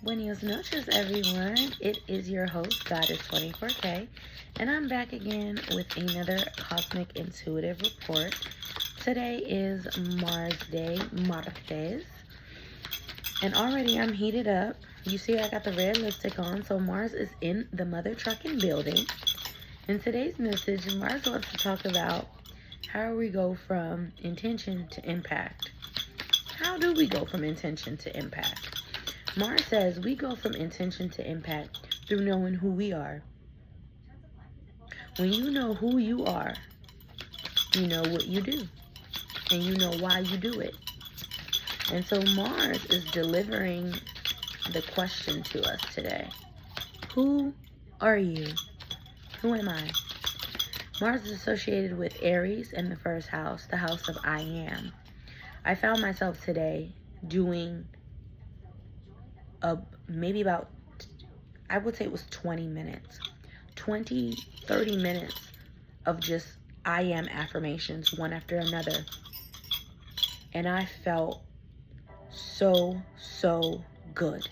Buenos noches, everyone. It is your host, Goddess 24K, and I'm back again with another Cosmic Intuitive Report. Today is MarsDay, Martes, and already I'm heated up. You see I got the red lipstick on, so Mars is in the mother trucking building. In today's message, Mars wants to talk about how we go from intention to impact. How do we go from intention to impact? Mars says we go from intention to impact through knowing who we are. When you know who you are, you know what you do, and you know why you do it. And so Mars is delivering the question to us today. Who are you? Who am I? Mars is associated with Aries and the first house, the house of I am. I found myself today doing maybe about, I would say it was 20 minutes, 20, 30 minutes of just I am affirmations, one after another. And I felt so good.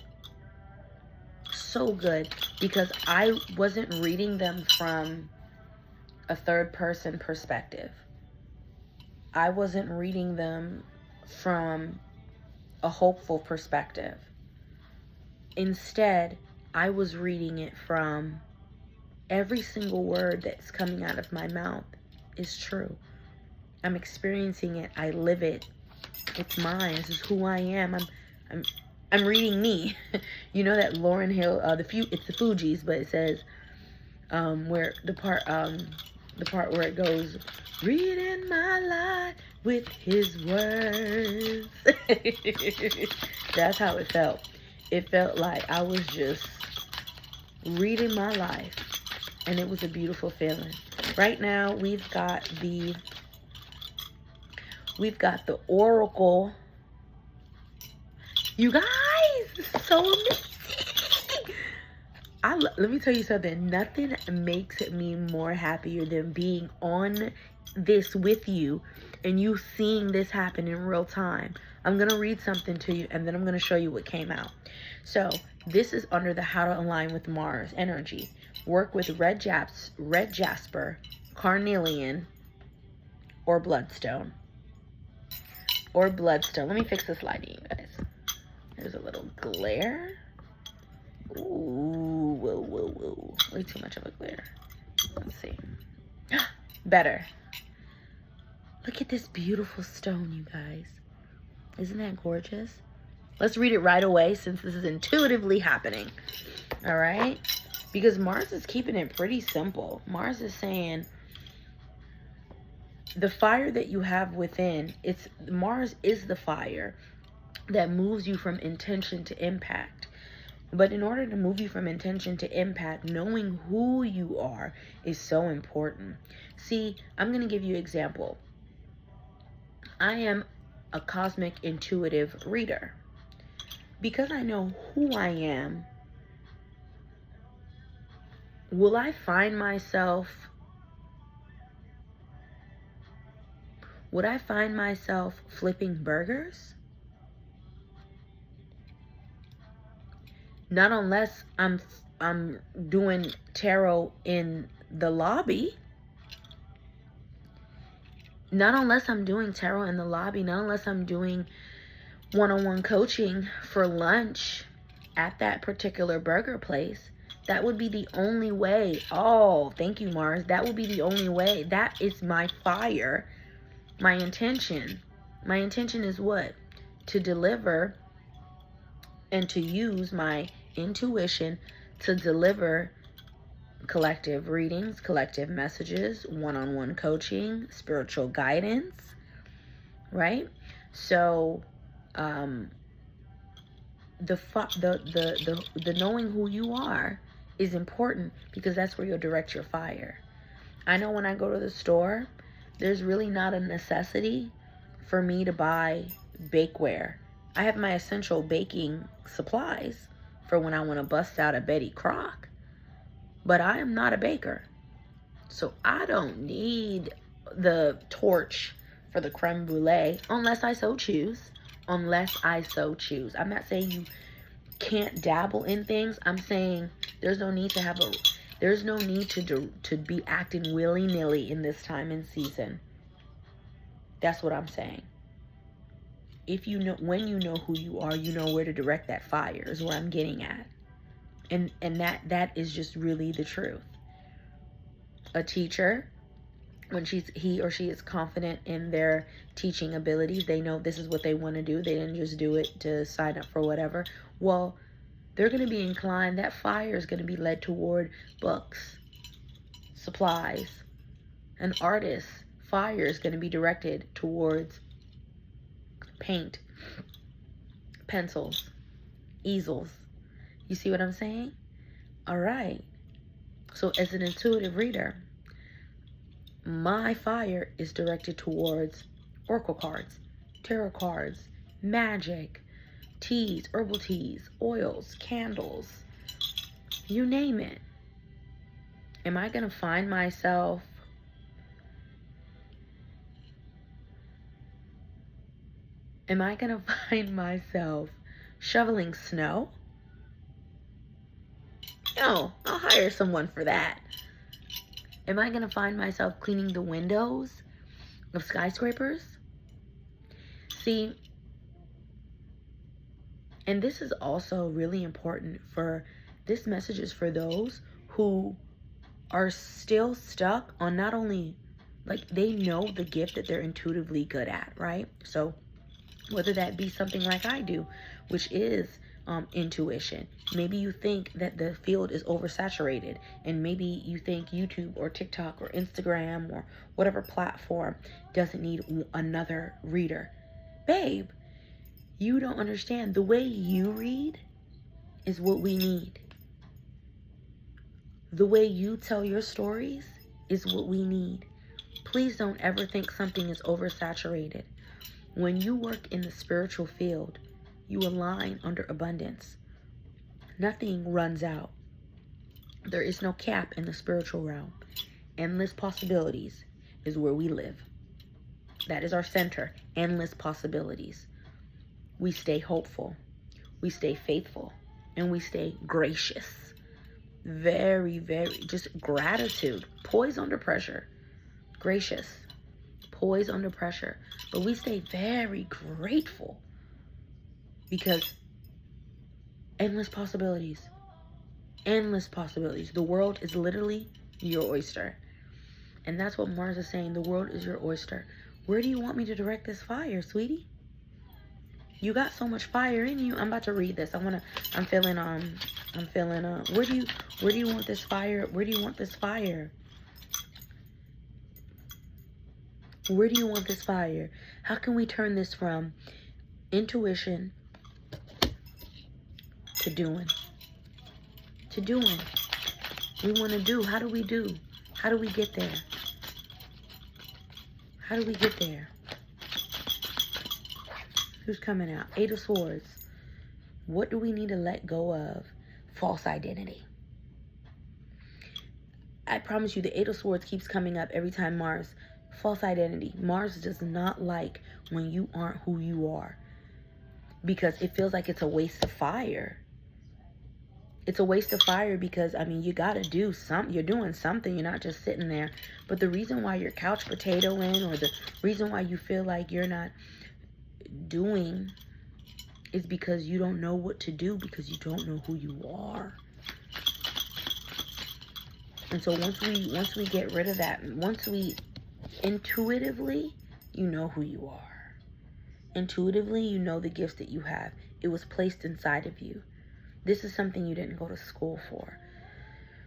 So good, because I wasn't reading them from a third person perspective. I wasn't reading them from a hopeful perspective. Instead, I was reading it from every single word that's coming out of my mouth is true. I'm experiencing it. I live it. It's mine. This is who I am. I'm reading me. You know that Lauryn Hill, it's the Fugees, but it says where the part where it goes, reading my life with his words. That's how it felt. It felt like I was just reading my life, and it was a beautiful feeling. Right now, we've got the Oracle. You guys, this is so amazing. Let me tell you something. Nothing makes me more happier than being on this with you and you seeing this happen in real time. I'm going to read something to you, and then I'm going to show you what came out. So this is under the how to align with Mars energy. Work with red jasper, carnelian, or bloodstone. Let me fix this lighting, you guys. There's a little glare. Ooh, whoa. Way too much of a glare. Let's see. Better. Look at this beautiful stone, you guys. Isn't that gorgeous? Let's read it right away since this is intuitively happening. All right? Because Mars is keeping it pretty simple. Mars is saying the fire that you have within, Mars is the fire that moves you from intention to impact. But in order to move you from intention to impact, knowing who you are is so important. See, I'm going to give you an example. I am a cosmic intuitive reader. Because I know who I am, will I find myself flipping burgers? Not unless I'm doing tarot in the lobby. Not unless I'm doing tarot in the lobby. Not unless I'm doing one-on-one coaching for lunch at that particular burger place. That would be the only way. Oh, thank you, Mars. That would be the only way. That is my fire. My intention. My intention is what? To deliver and to use my intuition to deliver collective readings, collective messages, one-on-one coaching, spiritual guidance, right? So the knowing who you are is important, because that's where you'll direct your fire. I know when I go to the store, there's really not a necessity for me to buy bakeware. I have my essential baking supplies for when I want to bust out a Betty Crock, but I am not a baker. So I don't need the torch for the creme brulee unless I so choose. I'm not saying you can't dabble in things, I'm saying there's no need to have a, there's no need to be acting willy-nilly in this time and season. That's what I'm saying. If you know, when you know who you are, you know where to direct that fire, is what I'm getting at. And that is just really the truth. A teacher, when he or she is confident in their teaching abilities, they know this is what they want to do. They didn't just do it to sign up for whatever. Well, they're going to be inclined, that fire is going to be led toward books, supplies. An artist's fire is going to be directed towards paint, pencils, easels. You see what I'm saying? All right. So as an intuitive reader, my fire is directed towards oracle cards, tarot cards, magic, teas, herbal teas, oils, candles, you name it. Am I going to find myself shoveling snow? No, I'll hire someone for that. Am I going to find myself cleaning the windows of skyscrapers? See, and this is also really important for, this message is for those who are still stuck on not only, like, they know the gift that they're intuitively good at, right? So whether that be something like I do, which is intuition. Maybe you think that the field is oversaturated, and maybe you think YouTube or TikTok or Instagram or whatever platform doesn't need another reader. Babe, you don't understand. The way you read is what we need. The way you tell your stories is what we need. Please don't ever think something is oversaturated. When you work in the spiritual field, you align under abundance. Nothing runs out. There is no cap in the spiritual realm. Endless possibilities is where we live. That is our center. Endless possibilities. We stay hopeful. We stay faithful. And we stay gracious. Very, very, just gratitude. Poise under pressure. Gracious. Poise under pressure. But we stay very grateful. Because endless possibilities. Endless possibilities. The world is literally your oyster. And that's what Mars is saying. The world is your oyster. Where do you want me to direct this fire, sweetie? You got so much fire in you. I'm about to read this. I'm feeling where do you want this fire? Where do you want this fire? Where do you want this fire? How can we turn this from intuition to doing? To doing. We want to do. How do we do? How do we get there? How do we get there? Who's coming out? Eight of Swords. What do we need to let go of? False identity. I promise you, the Eight of Swords keeps coming up every time Mars. False identity. Mars does not like when you aren't who you are, because it feels like it's a waste of fire. It's a waste of fire because, I mean, you got to do something. You're doing something. You're not just sitting there. But the reason why you're couch potatoing, or the reason why you feel like you're not doing, is because you don't know what to do, because you don't know who you are. And so once we get rid of that, once we intuitively, you know who you are. Intuitively, you know the gifts that you have. It was placed inside of you. This is something you didn't go to school for.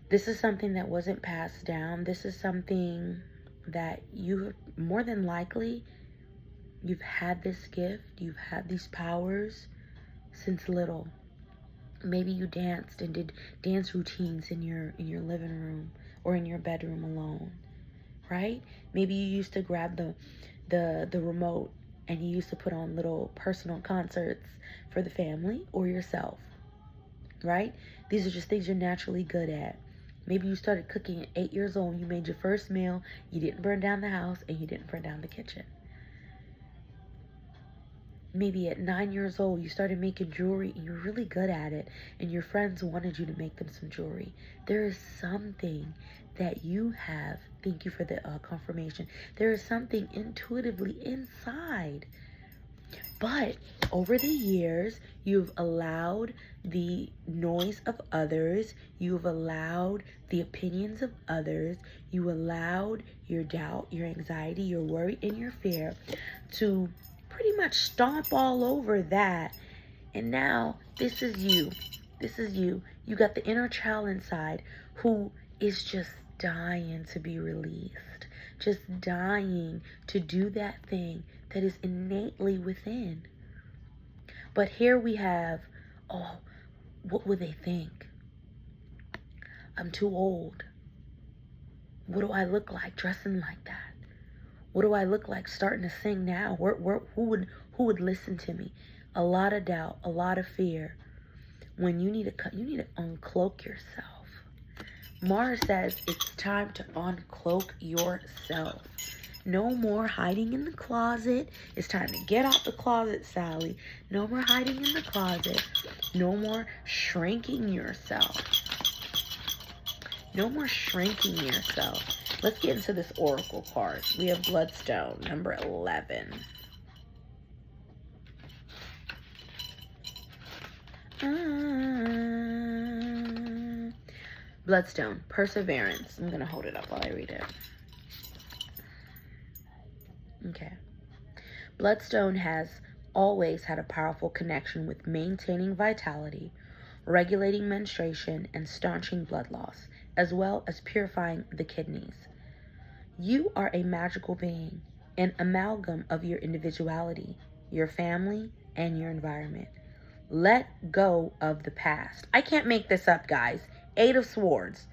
This is something that wasn't passed down. This is something that you, more than likely, you've had this gift. You've had these powers since little. Maybe you danced and did dance routines in your living room or in your bedroom alone, right? Maybe you used to grab the remote and you used to put on little personal concerts for the family or yourself, right? These are just things you're naturally good at. Maybe you started cooking at 8 years old. You made your first meal. You didn't burn down the house and you didn't burn down the kitchen. maybe at 9 years old, you started making jewelry and you're really good at it, and your friends wanted you to make them some jewelry. There is something that you have. Thank you for the confirmation. There is something intuitively inside. But over the years, you've allowed the noise of others, you've allowed the opinions of others, you allowed your doubt, your anxiety, your worry, and your fear to pretty much stomp all over that. And now this is you. This is you. You got the inner child inside who is just dying to be released, just dying to do that thing that is innately within. But here we have, oh, what would they think? I'm too old. What do I look like dressing like that? What do I look like starting to sing now? Who would listen to me? A lot of doubt, a lot of fear. When you need to uncloak yourself. Mars says it's time to uncloak yourself. No more hiding in the closet. It's time to get out the closet, Sally. No more hiding in the closet. No more shrinking yourself. No more shrinking yourself. Let's get into this oracle card. We have Bloodstone, number 11. Bloodstone, perseverance. I'm going to hold it up while I read it. Okay. Bloodstone has always had a powerful connection with maintaining vitality, regulating menstruation, and staunching blood loss, as well as purifying the kidneys. You are a magical being, an amalgam of your individuality, your family, and your environment. Let go of the past. I can't make this up, guys. 8 of Swords.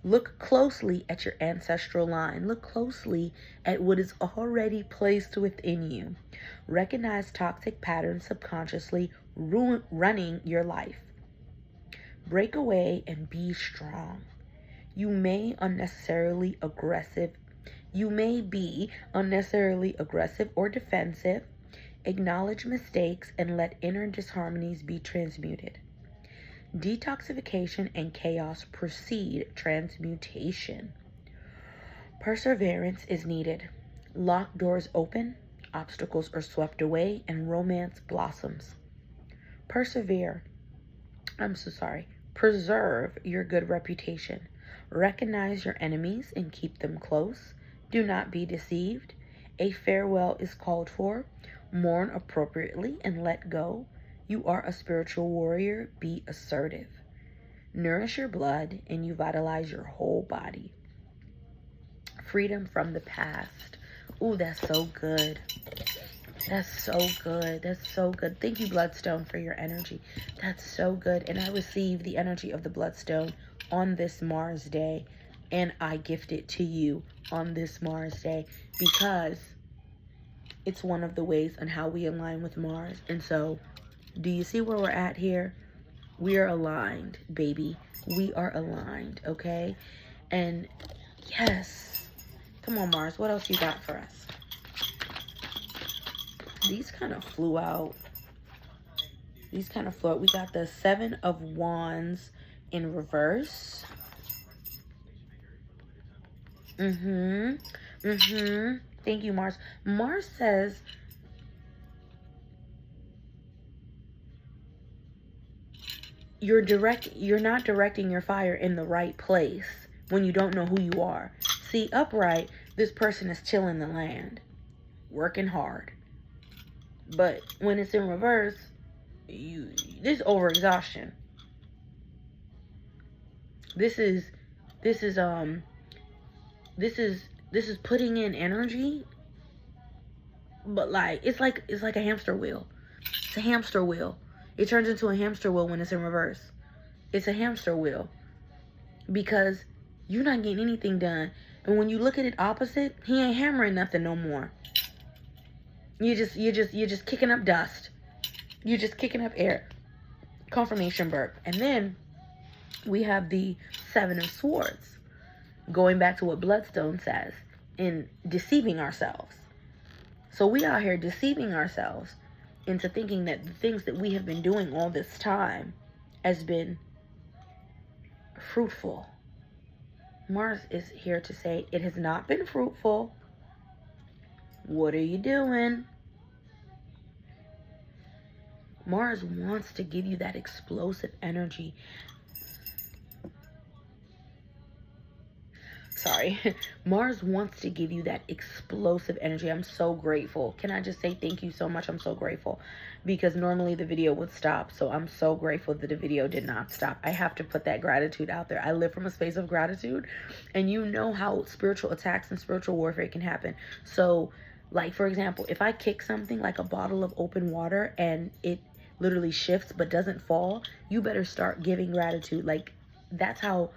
Look closely at your ancestral line. Look closely at what is already placed within you. Recognize toxic patterns subconsciously running your life. Break away and be strong. You may be unnecessarily aggressive or defensive. Acknowledge mistakes and let inner disharmonies be transmuted. Detoxification and chaos precede transmutation. Perseverance is needed. Locked doors open, obstacles are swept away, and romance blossoms. Preserve your good reputation. Recognize your enemies and keep them close. Do not be deceived. A farewell is called for. Mourn appropriately and let go. You are a spiritual warrior. Be assertive. Nourish your blood and you vitalize your whole body. Freedom from the past. Ooh, that's so good. That's so good. That's so good. Thank you, Bloodstone, for your energy. That's so good. And I receive the energy of the Bloodstone on this Mars day. And I gift it to you on this Mars day because it's one of the ways on how we align with Mars. And so, do you see where we're at here? We are aligned, baby. We are aligned, okay? And yes. Come on, Mars. What else you got for us? These kind of flew out. We got the 7 of Wands in reverse. Thank you, Mars. Mars says you're not directing your fire in the right place when you don't know who you are. See, upright, this person is tilling the land, working hard. But when it's in reverse, this overexhaustion. This is putting in energy, but it's like a hamster wheel. It's a hamster wheel. It turns into a hamster wheel when it's in reverse. It's a hamster wheel because you're not getting anything done. And when you look at it opposite, he ain't hammering nothing no more. You're just kicking up dust. You're just kicking up air. Confirmation burp. And then we have the 7 of Swords. Going back to what Bloodstone says, in deceiving ourselves. So we out here deceiving ourselves. into thinking that the things that we have been doing all this time has been fruitful. Mars is here to say it has not been fruitful. What are you doing? Mars wants to give you that explosive energy. Sorry. Mars wants to give you that explosive energy. I'm so grateful. Can I just say thank you so much? I'm so grateful. Because normally the video would stop. So I'm so grateful that the video did not stop. I have to put that gratitude out there. I live from a space of gratitude. And you know how spiritual attacks and spiritual warfare can happen. So, like, for example, if I kick something like a bottle of open water and it literally shifts but doesn't fall, you better start giving gratitude. Like, that's how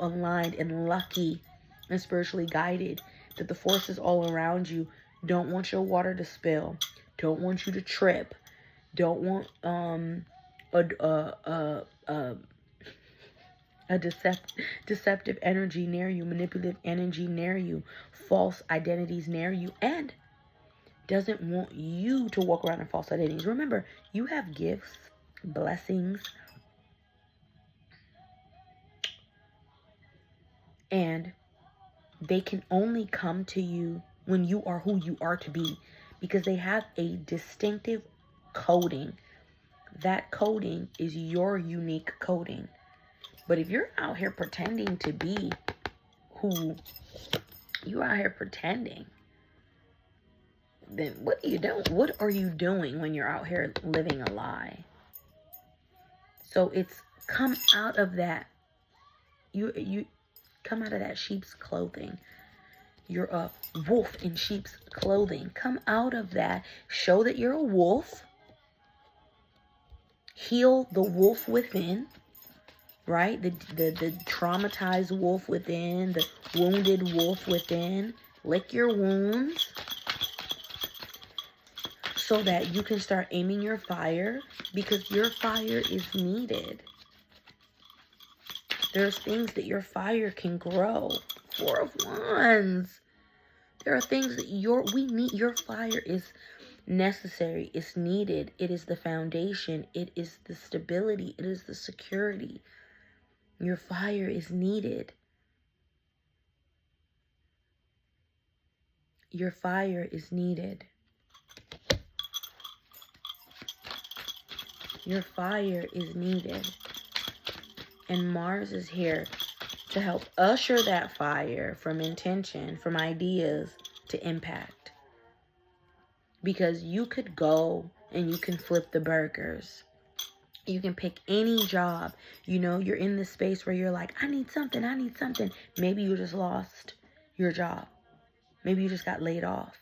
aligned and lucky and spiritually guided that the forces all around you don't want your water to spill, don't want you to trip, don't want a deceptive energy near you, manipulative energy near you, false identities near you, and doesn't want you to walk around in false identities. Remember, you have gifts, blessings, and they can only come to you when you are who you are to be, because they have a distinctive coding. That coding is your unique coding. But if you're out here pretending to be who you're out here pretending, then what are you doing? What are you doing when you're out here living a lie? So it's come out of that. You come out of that sheep's clothing. You're a wolf in sheep's clothing. Come out of that. Show that you're a wolf. Heal the wolf within, right? The traumatized wolf within, the wounded wolf within. Lick your wounds so that you can start aiming your fire, because your fire is needed. There's things that your fire can grow. Four of Wands. There are things that we need. Your fire is necessary. It's needed. It is the foundation. It is the stability. It is the security. Your fire is needed. Your fire is needed. Your fire is needed. And Mars is here to help usher that fire from intention, from ideas to impact. Because you could go and you can flip the burgers. You can pick any job. You know, you're in this space where you're like, I need something. Maybe you just lost your job. Maybe you just got laid off,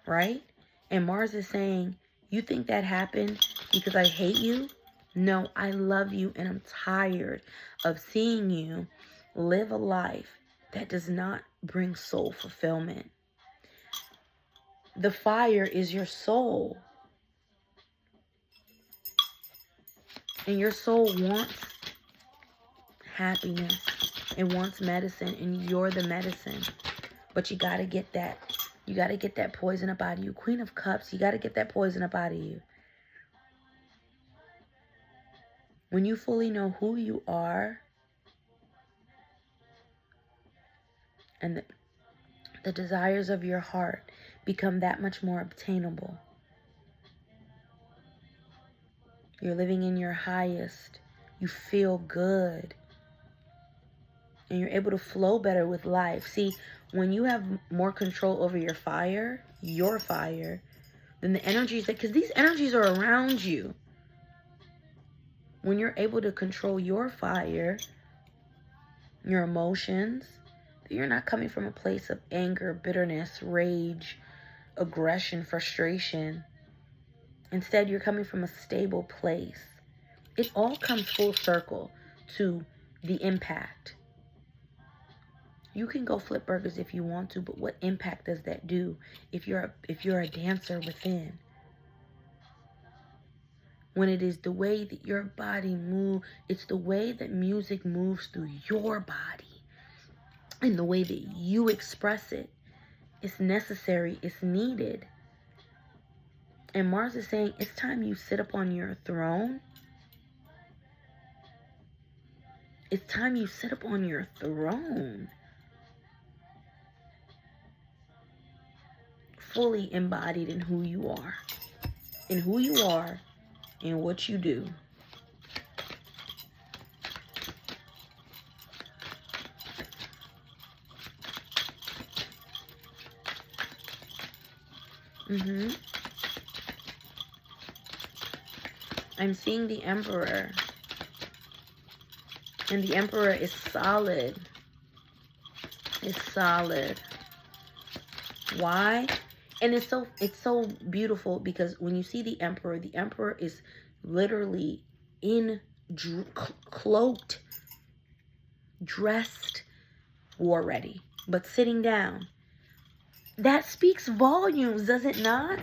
right? And Mars is saying, you think that happened because I hate you? No, I love you, and I'm tired of seeing you live a life that does not bring soul fulfillment. The fire is your soul. And your soul wants happiness. It wants medicine, and you're the medicine. But you got to get that. You got to get that poison up out of you. Queen of Cups, you got to get that poison up out of you. When you fully know who you are, and the desires of your heart become that much more obtainable. You're living in your highest. You feel good. And you're able to flow better with life. See, when you have more control over your fire, then the energies because these energies are around you. When you're able to control your fire, your emotions, you're not coming from a place of anger, bitterness, rage, aggression, frustration. Instead, you're coming from a stable place. It all comes full circle to the impact. You can go flip burgers if you want to, but what impact does that do if you're a dancer within? When it is the way that your body moves, it's the way that music moves through your body and the way that you express it. It's necessary, it's needed. And Mars is saying, it's time you sit upon your throne. It's time you sit upon your throne. Fully embodied in who you are. In who you are and what you do. I'm seeing the Emperor. And the Emperor is solid. It's solid. Why? And it's so beautiful because when you see the Emperor is literally cloaked, dressed, war ready, but sitting down. That speaks volumes, does it not?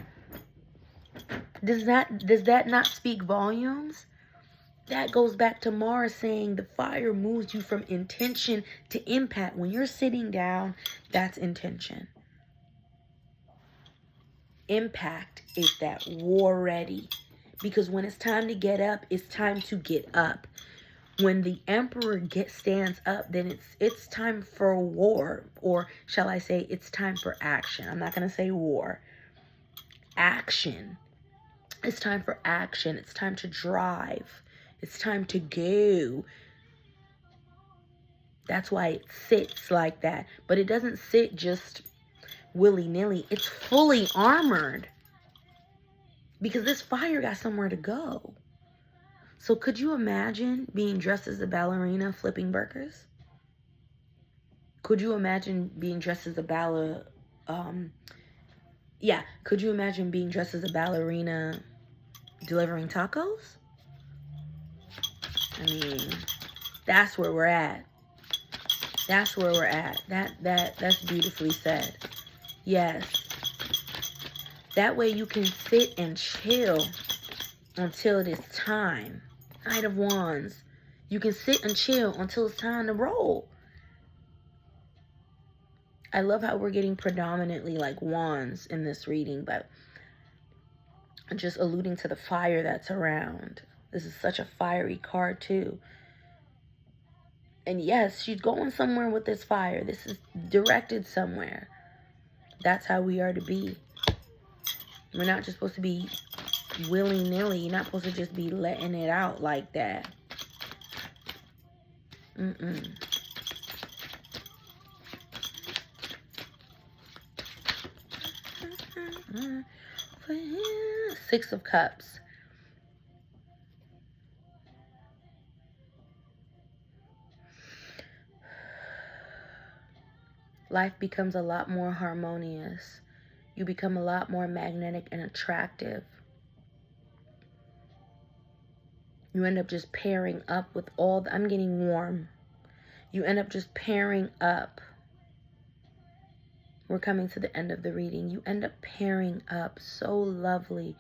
Does that not speak volumes? That goes back to Mars saying the fire moves you from intention to impact. When you're sitting down, that's intention. Impact is that war ready. Because when it's time to get up, it's time to get up. When the Emperor stands up, then it's time for war. Or shall I say, it's time for action. I'm not going to say war. Action. It's time for action. It's time to drive. It's time to go. That's why it sits like that. But it doesn't sit just willy-nilly. It's fully armored. Because this fire got somewhere to go. So could you imagine being dressed as a ballerina flipping burgers? Could you imagine being dressed as a could you imagine being dressed as a ballerina delivering tacos? I mean, that's where we're at. That's where we're at. That's beautifully said. Yes. That way you can sit and chill until it is time. Knight of Wands. You can sit and chill until it's time to roll. I love how we're getting predominantly like wands in this reading, but just alluding to the fire that's around. This is such a fiery card too. And yes, she's going somewhere with this fire. This is directed somewhere. That's how we are to be. We're not just supposed to be willy-nilly. You're not supposed to just be letting it out like that. Six of Cups. Life becomes a lot more harmonious. You become a lot more magnetic and attractive. You end up just pairing up with I'm getting warm. You end up just pairing up. We're coming to the end of the reading. You end up pairing up so lovely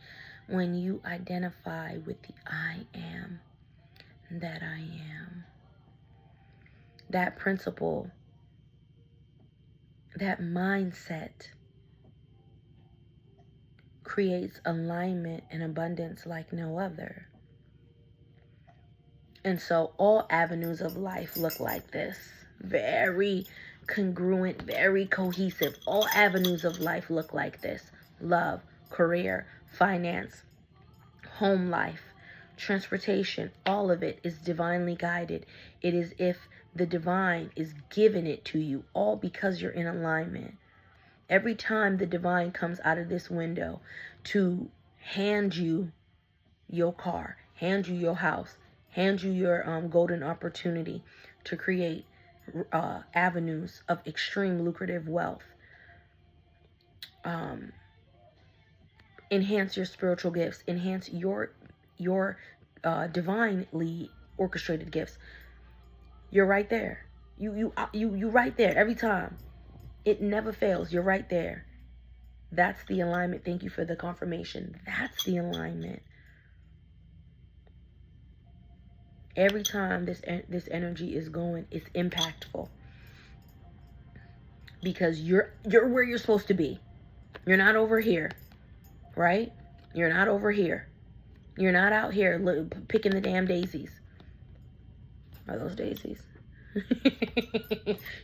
when you identify with the I am that I am. That principle, that mindset creates alignment and abundance like no other. And so all avenues of life look like this. Very congruent, very cohesive. All avenues of life look like this. Love, career, finance, home life, transportation, all of it is divinely guided. It is if the divine is giving it to you, all because you're in alignment. Every time the divine comes out of this window to hand you your car, hand you your house, hand you your golden opportunity to create avenues of extreme lucrative wealth. Enhance your spiritual gifts. Enhance your divinely orchestrated gifts. You're right there. You right there every time. It never fails. You're right there. That's the alignment. Thank you for the confirmation. That's the alignment. Every time this energy is going, it's impactful. Because you're where you're supposed to be. You're not over here, right? You're not over here. You're not out here picking the damn daisies. Are those daisies?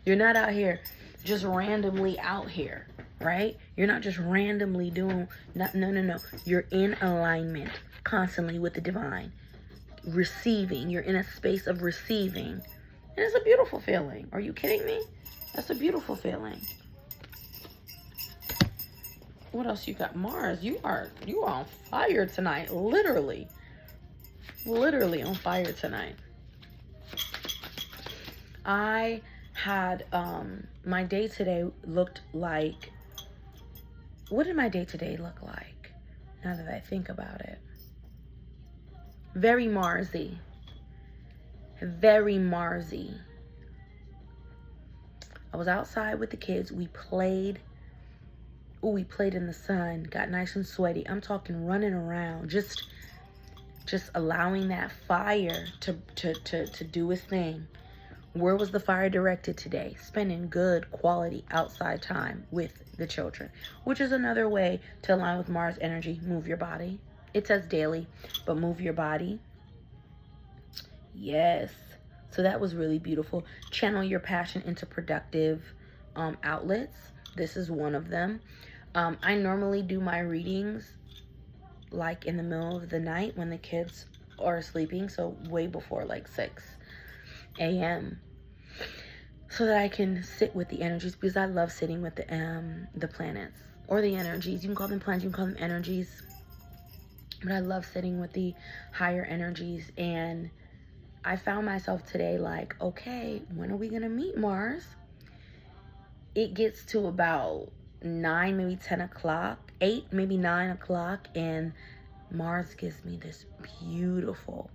You're not out here just randomly out here, right? You're not just randomly doing, no. You're in alignment constantly with the divine. Receiving. You're in a space of receiving. And it's a beautiful feeling. Are you kidding me? That's a beautiful feeling. What else you got? Mars, you are on fire tonight. Literally on fire tonight. I had my day today looked like, what did my day today look like? Now that I think about it, very Marsy. Very Marsy. I was outside with the kids. We played. Oh, we played in the sun. Got nice and sweaty. I'm talking running around. Just allowing that fire to do its thing. Where was the fire directed today? Spending good quality outside time with the children, which is another way to align with Mars energy. Move your body. It says daily, but move your body. Yes. So that was really beautiful. Channel your passion into productive outlets. This is one of them. I normally do my readings like in the middle of the night when the kids are sleeping, so way before like 6 a.m. so that I can sit with the energies, because I love sitting with the planets or the energies. You can call them planets, you can call them energies, but I love sitting with the higher energies. And I found myself today like, okay, when are we gonna meet, Mars? It gets to about 9, maybe 10 o'clock, 8, maybe 9 o'clock, and Mars gives me this beautiful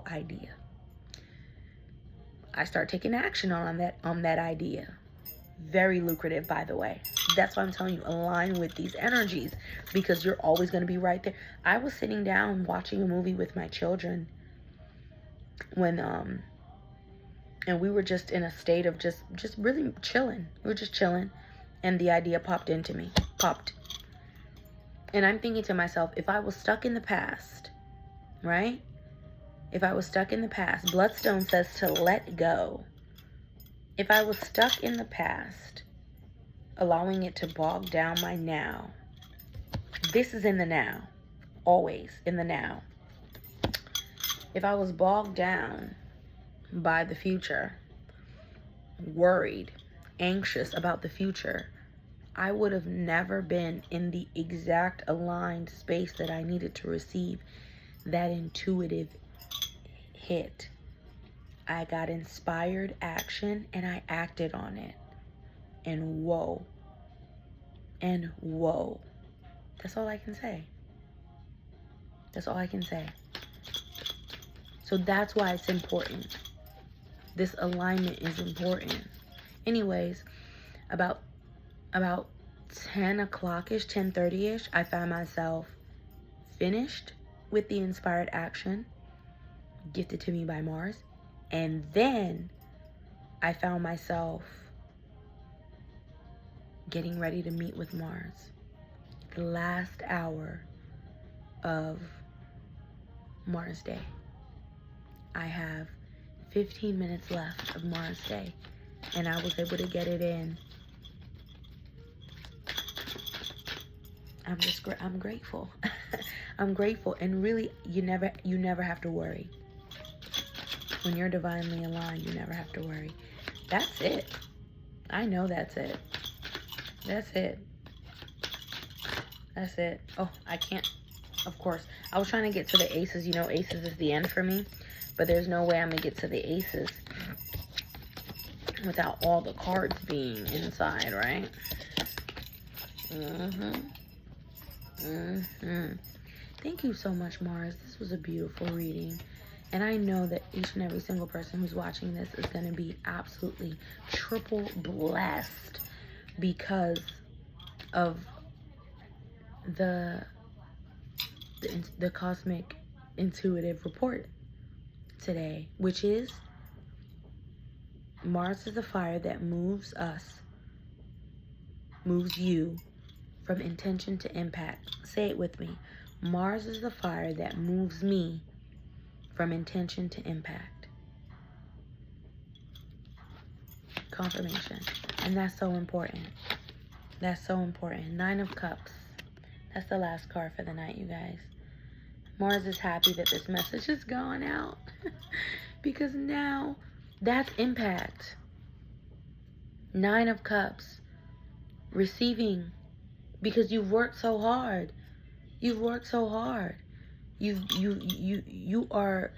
idea. I start taking action on that idea. Very lucrative, by the way. That's why I'm telling you, align with these energies, because you're always going to be right there. I was sitting down watching a movie with my children when and we were just in a state of just really chilling. We were just chilling, and the idea popped. And I'm thinking to myself, if I was stuck in the past, right? If I was stuck in the past, Bloodstone says to let go. If I was stuck in the past, allowing it to bog down my now, this is in the now, always in the now. If I was bogged down by the future, worried, anxious about the future, I would have never been in the exact aligned space that I needed to receive that intuitive hit. I got inspired action and I acted on it. And whoa. That's all I can say. That's all I can say. So that's why it's important. This alignment is important. Anyways, about 10 o'clock-ish, 10:30-ish, I found myself finished with the inspired action gifted to me by Mars. And then I found myself getting ready to meet with Mars. The last hour of Mars Day. I have 15 minutes left of Mars Day, and I was able to get it in. I'm grateful. I'm grateful. And really, you never have to worry. When you're divinely aligned, you never have to worry. That's it. I know that's it. That's it. That's it. Oh, I can't. Of course. I was trying to get to the aces. You know, aces is the end for me. But there's no way I'm going to get to the aces without all the cards being inside, right? Thank you so much, Mars. This was a beautiful reading. And I know that each and every single person who's watching this is going to be absolutely triple blessed because of the cosmic intuitive report today, which is Mars is the fire that moves us, moves you from intention to impact. Say it with me. Mars is the fire that moves me from intention to impact. Confirmation. And that's so important. That's so important. 9 of Cups. That's the last card for the night, you guys. Mars is happy that this message is going out. Because now that's impact. 9 of Cups. Receiving. Because you've worked so hard. You've worked so hard. You are.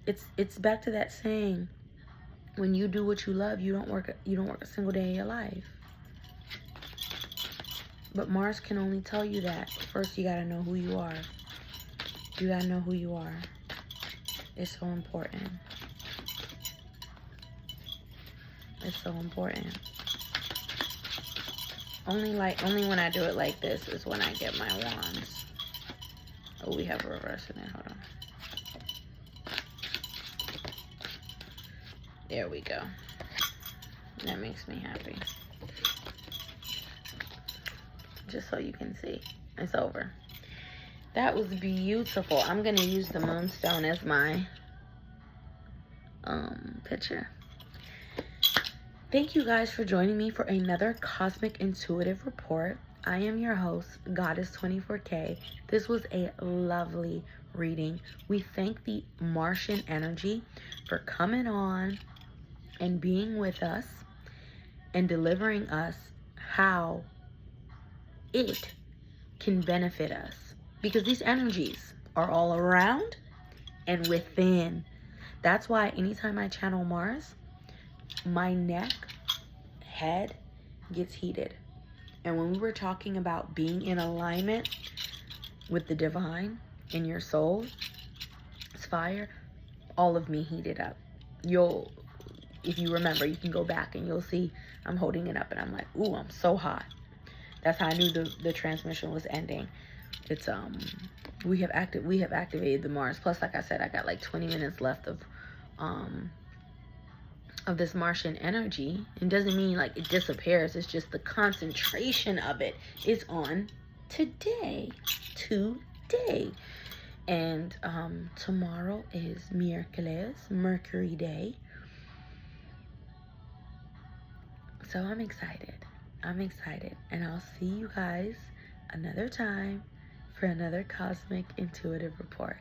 It's back to that saying. When you do what you love, you don't work a single day of your life. But Mars can only tell you that. First, you gotta know who you are. You gotta know who you are. It's so important. It's so important. Only when I do it like this is when I get my wands. Oh, we have a reverse in it. Hold on. There we go. That makes me happy. Just so you can see. It's over. That was beautiful. I'm going to use the moonstone as my picture. Thank you guys for joining me for another Cosmic Intuitive Report. I am your host, Goddess24K. This was a lovely reading. We thank the Martian energy for coming on and being with us and delivering us how it can benefit us. Because these energies are all around and within. That's why anytime I channel Mars, my neck, head gets heated. And when we were talking about being in alignment with the divine in your soul, it's fire, all of me heated up. If you remember, you can go back and you'll see I'm holding it up and I'm like, ooh, I'm so hot. That's how I knew the transmission was ending. It's we have activated the Mars. Plus, like I said, I got like 20 minutes left of this Martian energy. It doesn't mean like it disappears. It's just the concentration of it is on today. And tomorrow is Mercury Day. So I'm excited. And I'll see you guys another time for another Cosmic Intuitive Report.